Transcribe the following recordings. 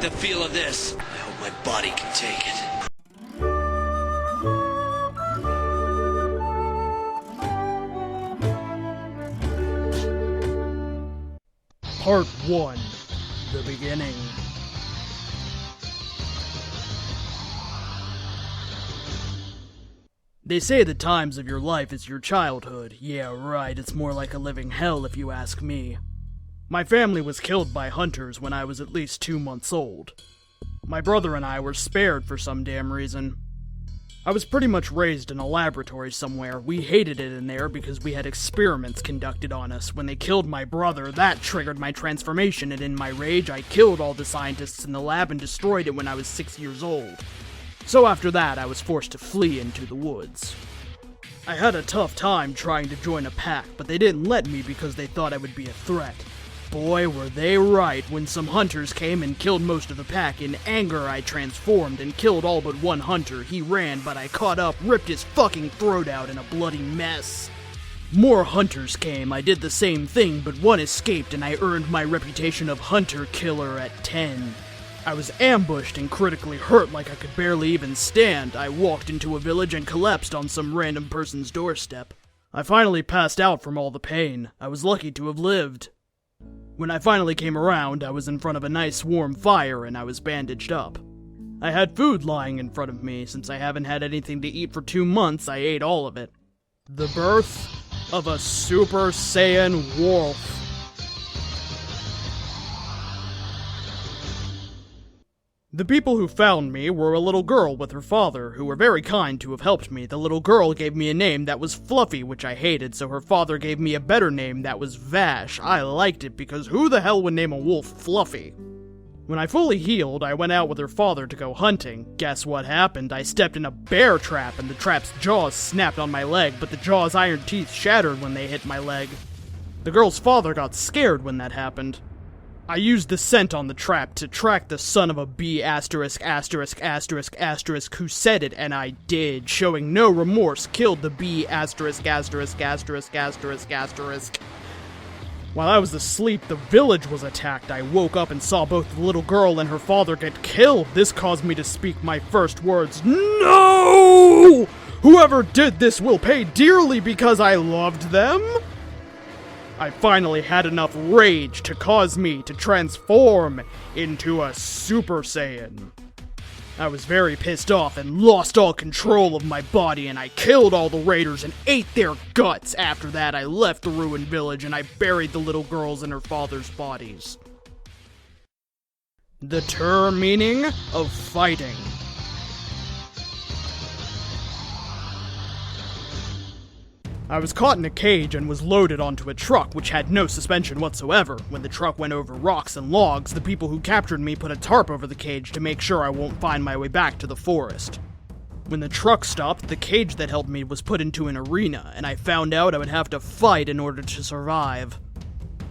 the feel of this. I hope my body can take it. Part 1. The Beginning. They say the times of your life is your childhood. Yeah, right, it's more like a living hell if you ask me. My family was killed by hunters when I was at least 2 months old. My brother and I were spared for some damn reason. I was pretty much raised in a laboratory somewhere. We hated it in there because we had experiments conducted on us. When they killed my brother, that triggered my transformation, and in my rage, I killed all the scientists in the lab and destroyed it when I was 6 years old. So after that, I was forced to flee into the woods. I had a tough time trying to join a pack, but they didn't let me because they thought I would be a threat. Boy, were they right. When some hunters came and killed most of the pack, in anger I transformed and killed all but one hunter. He ran, but I caught up, ripped his fucking throat out in a bloody mess. More hunters came. I did the same thing, but one escaped and I earned my reputation of hunter killer at 10. I was ambushed and critically hurt like I could barely even stand. I walked into a village and collapsed on some random person's doorstep. I finally passed out from all the pain. I was lucky to have lived. When I finally came around, I was in front of a nice warm fire and I was bandaged up. I had food lying in front of me. Since I haven't had anything to eat for 2 months, I ate all of it. The birth of a Super Saiyan WORLF. The people who found me were a little girl with her father, who were very kind to have helped me. The little girl gave me a name that was Fluffy, which I hated, so her father gave me a better name that was Vash. I liked it because who the hell would name a wolf Fluffy? When I fully healed, I went out with her father to go hunting. Guess what happened? I stepped in a bear trap, and the trap's jaws snapped on my leg, but the jaw's iron teeth shattered when they hit my leg. The girl's father got scared when that happened. I used the scent on the trap to track the son of a B*** who said it, and I did, showing no remorse, killed the B***. While I was asleep, the village was attacked. I woke up and saw both the little girl and her father get killed. This caused me to speak my first words. No! Whoever did this will pay dearly because I loved them? I finally had enough rage to cause me to transform into a Super Saiyan. I was very pissed off and lost all control of my body, and I killed all the raiders and ate their guts. After that, I left the ruined village and I buried the little girls in her father's bodies. The TURE meaning of fighting. I was caught in a cage and was loaded onto a truck which had no suspension whatsoever. When the truck went over rocks and logs, the people who captured me put a tarp over the cage to make sure I won't find my way back to the forest. When the truck stopped, the cage that held me was put into an arena, and I found out I would have to fight in order to survive.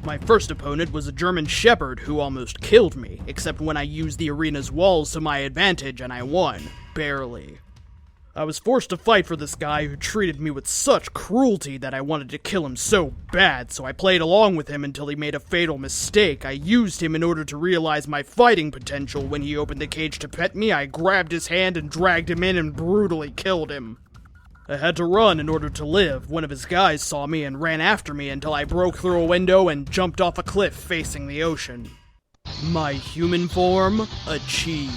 My first opponent was a German Shepherd who almost killed me, except when I used the arena's walls to my advantage and I won. Barely. I was forced to fight for this guy who treated me with such cruelty that I wanted to kill him so bad, so I played along with him until he made a fatal mistake. I used him in order to realize my fighting potential. When he opened the cage to pet me, I grabbed his hand and dragged him in and brutally killed him. I had to run in order to live. One of his guys saw me and ran after me until I broke through a window and jumped off a cliff facing the ocean. My human form achieved.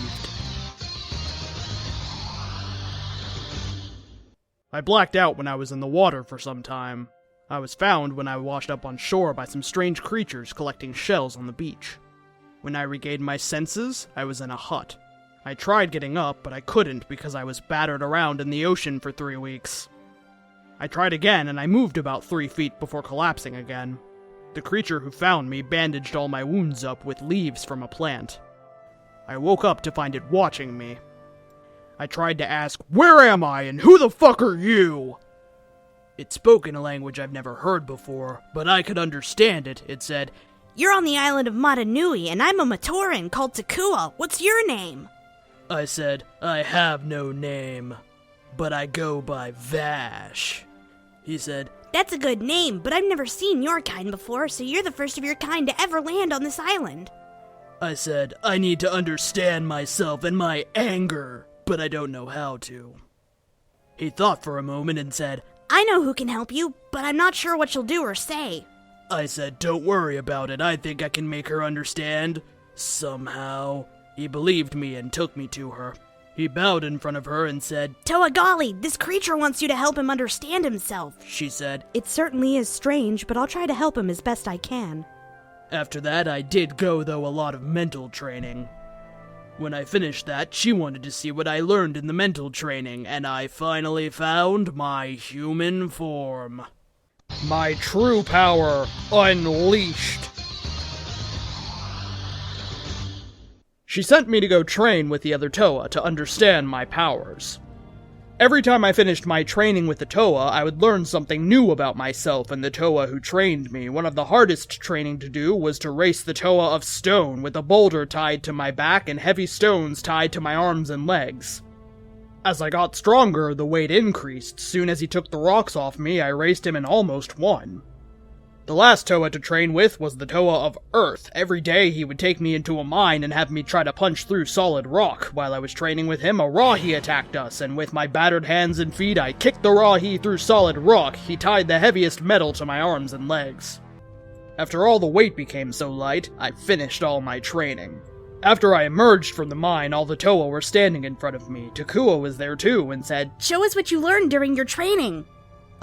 I blacked out when I was in the water for some time. I was found when I washed up on shore by some strange creatures collecting shells on the beach. When I regained my senses, I was in a hut. I tried getting up, but I couldn't because I was battered around in the ocean for 3 weeks. I tried again, and I moved about 3 feet before collapsing again. The creature who found me bandaged all my wounds up with leaves from a plant. I woke up to find it watching me. I tried to ask, "Where am I, and who the fuck are you?" It spoke in a language I've never heard before, but I could understand it. It said, "You're on the island of Matanui, and I'm a Matoran called Takua. What's your name?" I said, "I have no name, but I go by Vash." He said, "That's a good name, but I've never seen your kind before, so you're the first of your kind to ever land on this island." I said, I need to understand myself and my anger, but I don't know how to. He thought for a moment and said, I know who can help you, but I'm not sure what she'll do or say. I said, don't worry about it, I think I can make her understand. Somehow. He believed me and took me to her. He bowed in front of her and said, Toa Golly, this creature wants you to help him understand himself. She said, It certainly is strange, but I'll try to help him as best I can. After that, I did go, though, a lot of mental training. When I finished that, she wanted to see what I learned in the mental training, and I finally found my human form. My true power unleashed. She sent me to go train with the other Toa to understand my powers. Every time I finished my training with the Toa, I would learn something new about myself and the Toa who trained me. One of the hardest training to do was to race the Toa of stone with a boulder tied to my back and heavy stones tied to my arms and legs. As I got stronger, the weight increased. Soon as he took the rocks off me, I raced him and almost won. The last Toa to train with was the Toa of Earth. Every day he would take me into a mine and have me try to punch through solid rock. While I was training with him, a Rahi attacked us, and with my battered hands and feet, I kicked the Rahi through solid rock. He tied the heaviest metal to my arms and legs. After all the weight became so light, I finished all my training. After I emerged from the mine, all the Toa were standing in front of me. Takua was there too and said, Show us what you learned during your training.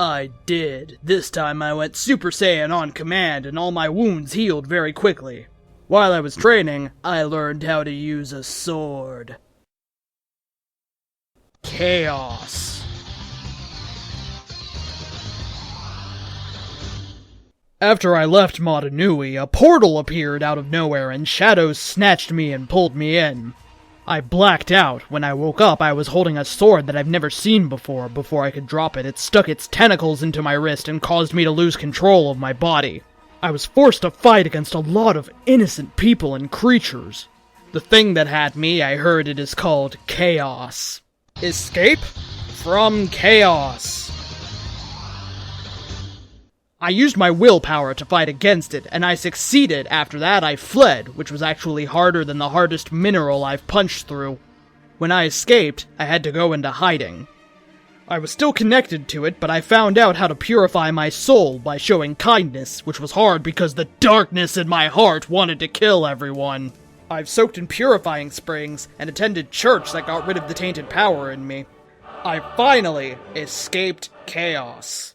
I did. This time I went Super Saiyan on command, and all my wounds healed very quickly. While I was training, I learned how to use a sword. Chaos. After I left Motunui, a portal appeared out of nowhere, and shadows snatched me and pulled me in. I blacked out. When I woke up, I was holding a sword that I've never seen before. Before I could drop it, it stuck its tentacles into my wrist and caused me to lose control of my body. I was forced to fight against a lot of innocent people and creatures. The thing that had me, I heard it is called chaos. Escape from chaos. I used my willpower to fight against it, and I succeeded. After that, I fled, which was actually harder than the hardest mineral I've punched through. When I escaped, I had to go into hiding. I was still connected to it, but I found out how to purify my soul by showing kindness, which was hard because the darkness in my heart wanted to kill everyone. I've soaked in purifying springs and attended church that got rid of the tainted power in me. I finally escaped chaos.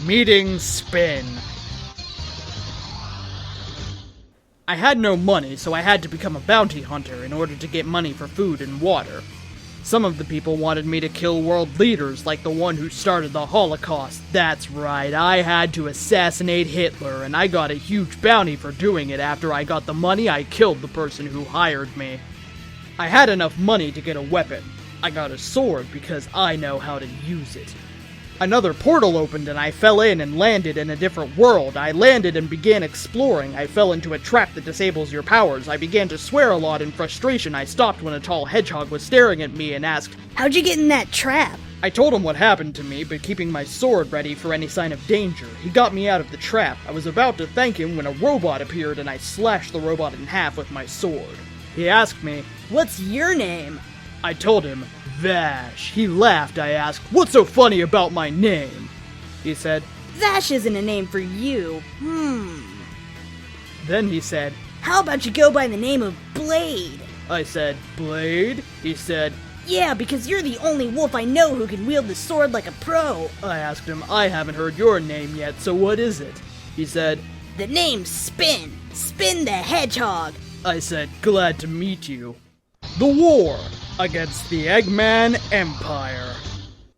Meeting Spin. I had no money, so I had to become a bounty hunter in order to get money for food and water. Some of the people wanted me to kill world leaders, like the one who started the Holocaust. That's right, I had to assassinate Hitler, and I got a huge bounty for doing it. After I got the money, I killed the person who hired me. I had enough money to get a weapon. I got a sword because I know how to use it. Another portal opened and I fell in and landed in a different world. I landed and began exploring. I fell into a trap that disables your powers. I began to swear a lot in frustration. I stopped when a tall hedgehog was staring at me and asked, How'd you get in that trap? I told him what happened to me, but keeping my sword ready for any sign of danger. He got me out of the trap. I was about to thank him when a robot appeared and I slashed the robot in half with my sword. He asked me, What's your name? I told him, Vash. He laughed. I asked, What's so funny about my name? He said, Vash isn't a name for you. Then he said, How about you go by the name of Blade? I said, Blade? He said, Yeah, because you're the only wolf I know who can wield the sword like a pro. I asked him, I haven't heard your name yet, so what is it? He said, The name's Spin. Spin the Hedgehog. I said, Glad to meet you. The war against the Eggman Empire.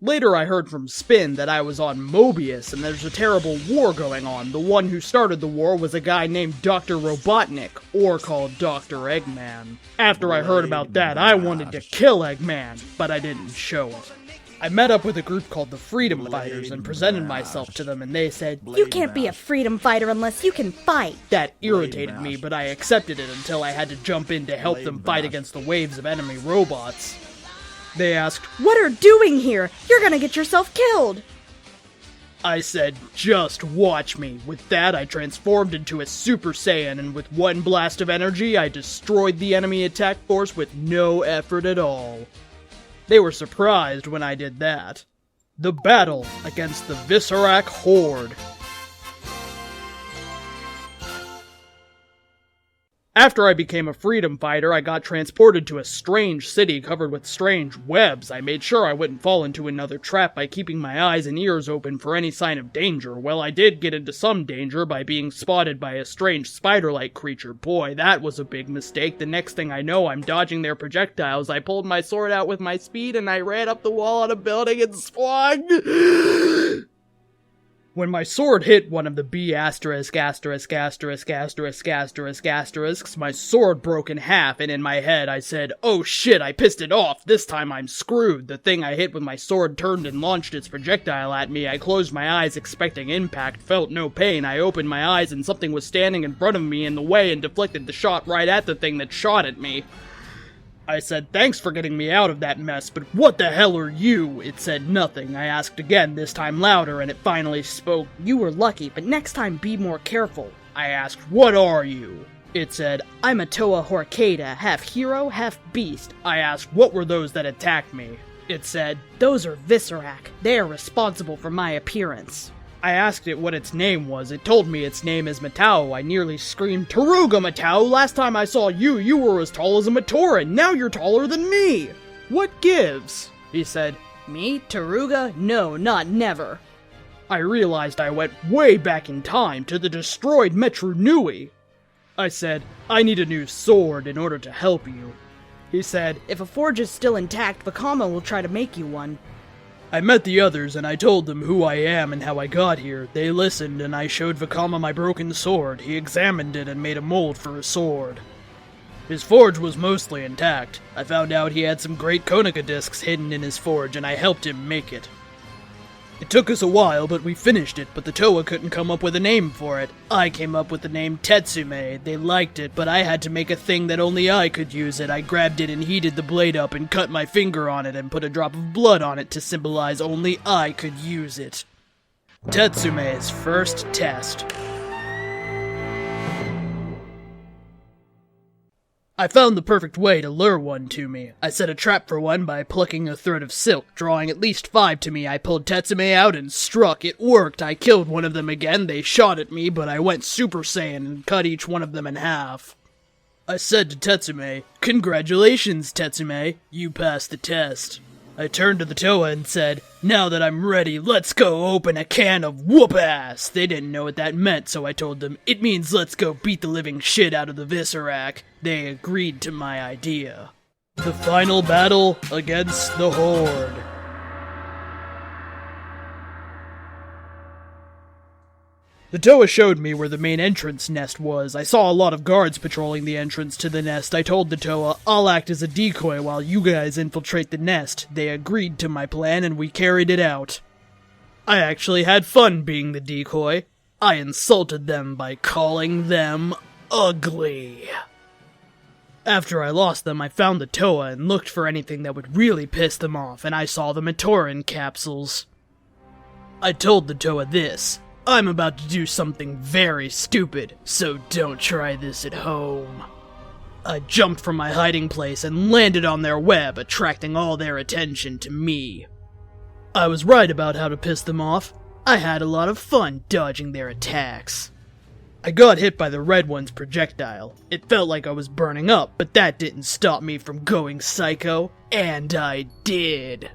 Later I heard from Spin that I was on Mobius and there's a terrible war going on. The one who started the war was a guy named Dr. Robotnik, or called Dr. Eggman. After I heard about that, I wanted to kill Eggman, but I didn't show it. I met up with a group called the Freedom Fighters and presented myself to them, and they said, You can't be a freedom fighter unless you can fight. That irritated me, but I accepted it until I had to jump in to help them fight against the waves of enemy robots. They asked, What are doing here? You're gonna get yourself killed. I said, just watch me. With that, I transformed into a Super Saiyan, and with one blast of energy, I destroyed the enemy attack force with no effort at all. They were surprised when I did that. The battle against the VISORAK HORDE. After I became a freedom fighter, I got transported to a strange city covered with strange webs. I made sure I wouldn't fall into another trap by keeping my eyes and ears open for any sign of danger. Well, I did get into some danger by being spotted by a strange spider-like creature. Boy, that was a big mistake. The next thing I know, I'm dodging their projectiles. I pulled my sword out with my speed and I ran up the wall on a building and swung. When my sword hit one of the B********, my sword broke in half, and in my head I said, oh shit, I pissed it off, this time I'm screwed. The thing I hit with my sword turned and launched its projectile at me. I closed my eyes expecting impact, felt no pain. I opened my eyes and something was standing in front of me in the way and deflected the shot right at the thing that shot at me. I said, thanks for getting me out of that mess, but what the hell are you? It said nothing. I asked again, this time louder, and it finally spoke. You were lucky, but next time be more careful. I asked, what are you? It said, I'm a Toa Horcada, half hero, half beast. I asked, what were those that attacked me? It said, those are VISORAK. They are responsible for my appearance. I asked it what its name was. It told me its name is Matao. I nearly screamed, Taruga Matao! Last time I saw you, you were as tall as a Matoran. Now you're taller than me! What gives? He said. Me? Taruga? No, not never. I realized I went way back in time to the destroyed Metru Nui. I said, I need a new sword in order to help you. He said, if a forge is still intact, Vakama will try to make you one. I met the others and I told them who I am and how I got here. They listened and I showed Vakama my broken sword. He examined it and made a mold for a sword. His forge was mostly intact. I found out he had some great Konica discs hidden in his forge and I helped him make it. It took us a while, but we finished it, but the Toa couldn't come up with a name for it. I came up with the name Tetsume. They liked it, but I had to make a thing that only I could use it. I grabbed it and heated the blade up and cut my finger on it and put a drop of blood on it to symbolize only I could use it. Tetsume's first test. I found the perfect way to lure one to me. I set a trap for one by plucking a thread of silk. Drawing at least 5 to me, I pulled Tetsume out and struck. It worked. I killed one of them again. They shot at me, but I went Super Saiyan and cut each one of them in half. I said to Tetsume, congratulations, Tetsume. You passed the test. I turned to the Toa and said, now that I'm ready, let's go open a can of whoop-ass. They didn't know what that meant, so I told them, it means let's go beat the living shit out of the VISORAK. They agreed to my idea. The final battle against the HORDE. The Toa showed me where the main entrance nest was. I saw a lot of guards patrolling the entrance to the nest. I told the Toa, I'll act as a decoy while you guys infiltrate the nest. They agreed to my plan and we carried it out. I actually had fun being the decoy. I insulted them by calling them ugly. After I lost them, I found the Toa and looked for anything that would really piss them off, and I saw the Matoran capsules. I told the Toa this. I'm about to do something very stupid, so don't try this at home. I jumped from my hiding place and landed on their web, attracting all their attention to me. I was right about how to piss them off. I had a lot of fun dodging their attacks. I got hit by the red one's projectile. It felt like I was burning up, but that didn't stop me from going psycho, and I did.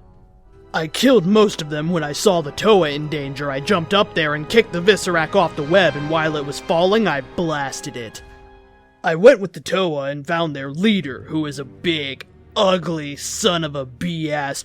I killed most of them when I saw the Toa in danger. I jumped up there and kicked the VISORAK off the web, and while it was falling, I blasted it. I went with the Toa and found their leader, who is a big, ugly son of a B**********.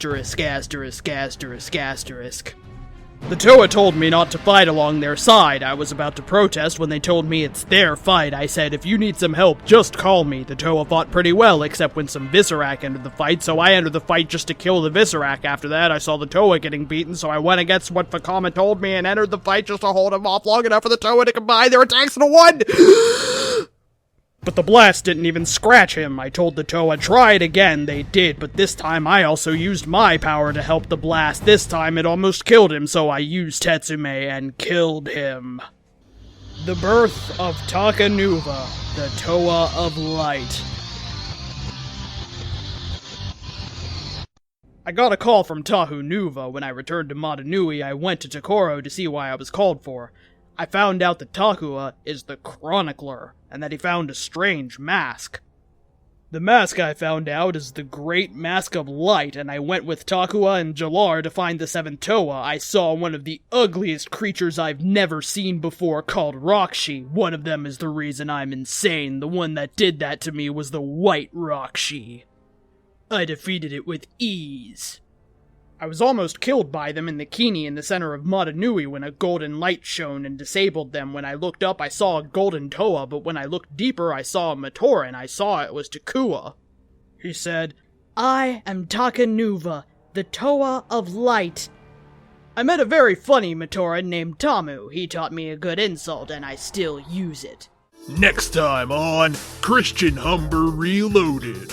The Toa told me not to fight along their side. I was about to protest when they told me it's their fight. I said, if you need some help, just call me. The Toa fought pretty well, except when some VISORAK entered the fight, so I entered the fight just to kill the VISORAK. After that, I saw the Toa getting beaten, so I went against what Vakama told me and entered the fight just to hold him off long enough for the Toa to combine their attacks into one! But the blast didn't even scratch him. I told the Toa, try it again. They did, but this time I also used my power to help the blast. This time it almost killed him, so I used Tetsume and killed him. The birth of Takanuva, the Toa of Light. I got a call from Tahunuva. When I returned to Motunui, I went to Tokoro to see why I was called for. I found out that Takua is the Chronicler, and that he found a strange mask. The mask, I found out, is the Great Mask of Light, and I went with Takua and Jalar to find the seventh Toa. I saw one of the ugliest creatures I've never seen before, called Rakshi. One of them is the reason I'm insane. The one that did that to me was the White Rakshi. I defeated it with ease. I was almost killed by them in the Kini in the center of Motunui when a golden light shone and disabled them. When I looked up, I saw a golden Toa, but when I looked deeper, I saw a Matoran. I saw it was Takua. He said, I am Takanuva, the Toa of Light. I met a very funny Matoran named Tamu. He taught me a good insult, and I still use it. Next time on Christian Humber Reloaded.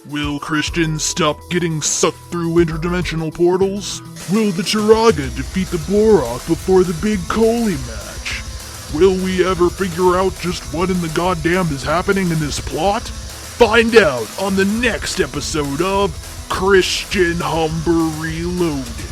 Will Christians stop getting sucked through interdimensional portals? Will the Chiraga defeat the Borak before the big Koli match? Will we ever figure out just what in the goddamn is happening in this plot? Find out on the next episode of Christian Humber Reloaded.